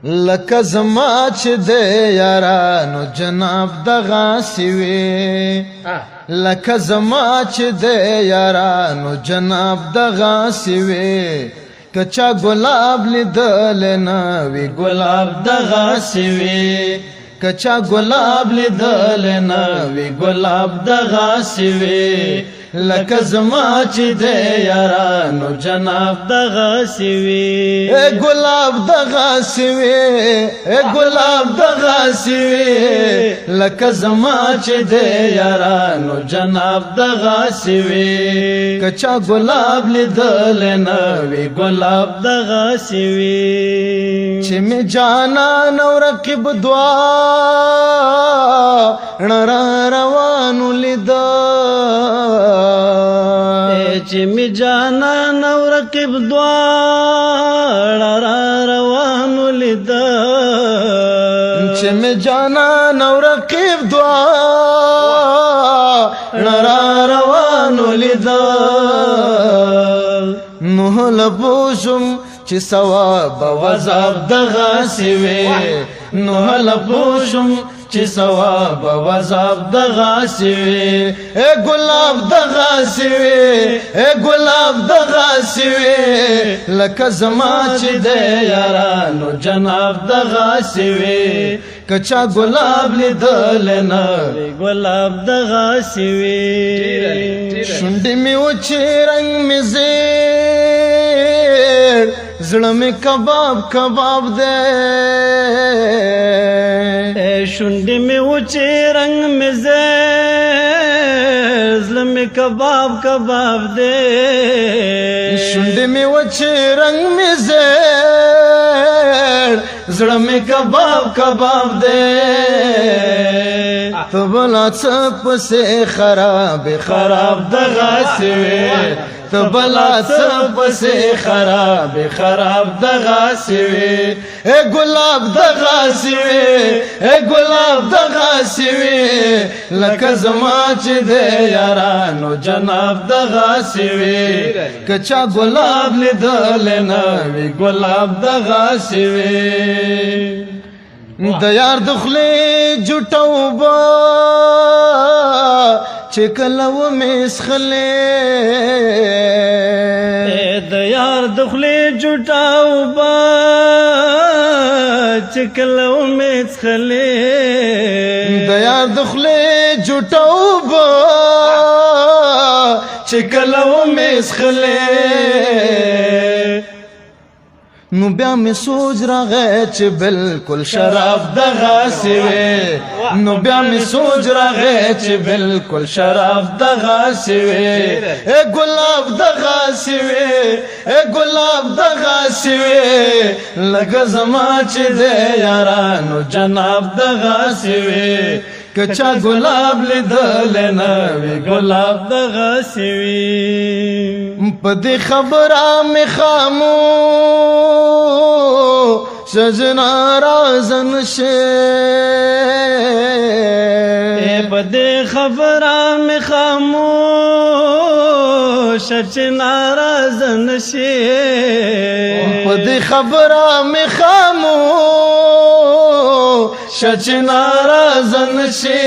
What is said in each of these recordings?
لکه زما چې د یارانو جناب دغسې وي لکه زما چې د یارانو جناب دغسې وي که چا ګلاب لیدلی نه وي ګلاب دغسې وي که چا ګلاب لیدلی نه وي ګلاب دغسې وي لکه زما چې د یارانو جناب دغسې وي ګلاب دغسې وي ګلاب دغسې وي لکه زما چې د یارانو جناب دغسې وي که چا ګلاب لیدلی نه وي ګلاب دغسې وي چې مې جانان او رقیب دواړه را روانو لیده چې می جانان او رقیب دواړه را روانو لیده چې می جانان او رقیب دواړه را روانو لیده نو لپوشم چې ثواب او عذاب دغسې وي نو لپوشم چې ثواب او عذاب دغسې وي ګلاب دغسې وي ګلاب دغسې وي لکه زما چې د یارانو جناب دغسې وي که چا ګلاب لیدلی نه وي ګلاب دغسې وي شونډې مې وچې رنګ مې زیړ زړه مې کباب کباب دی شونډې مې وچې رنګ مې زیړ زړه مې کباب کباب دی شونډې مې وچې رنګ مې زیړ زړه مې کباب کباب دی ته بلا څه پسې خراب خراب دغسې وي ته بلا څه پسې خراب خراب دغسې وي ګلاب دغسې وي ګلاب دغسې وي لکه زما چې د یارانو جناب دغسې وي که چا ګلاب لیدلی نه وي ګلاب دغسې وي د یار د خولې جوټه اوبه چې کله ومې څښلې د یار د خولې جوټه اوبه چې کله ومې څښلې د یار د خولې جوټه اوبه چې کله ومې څښلې نو بیا مې سوچ راغی چې بالکل شراب دغسې وي نو بیا مې سوچ راغی چې بالکل شراب دغسې وي ګلاب دغسې وي ګلاب دغسې وي لکه زما چې د یارانو جناب دغسې وي که چا ګلاب لیدلی نه وي ګلاب دغسې وي په دې خبره مې خاموش سجنا رازن شي په دې خبره مې خاموش سجنا رازن شي په دې خبره مې خاموش سجنا رازن شي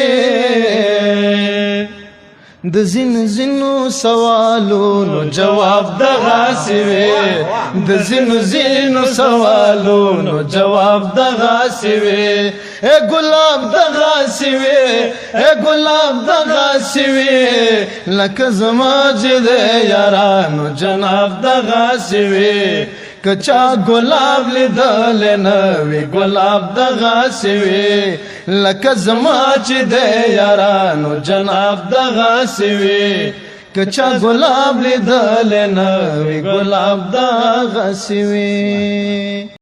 د زینو سوالونو جواب دغسې وي د زینو سوالونو جواب دغسې وي ګلاب دغسې وي ګلاب دغسې وي لکه زما چې د یارانو جناب دغسې وي که چا ګلاب لیدلی نه وي ګلاب دغسې وي لکه زما چې د یارانو جناب دغسې وي که چا ګلاب لیدلی نه وي ګلاب دغسې وي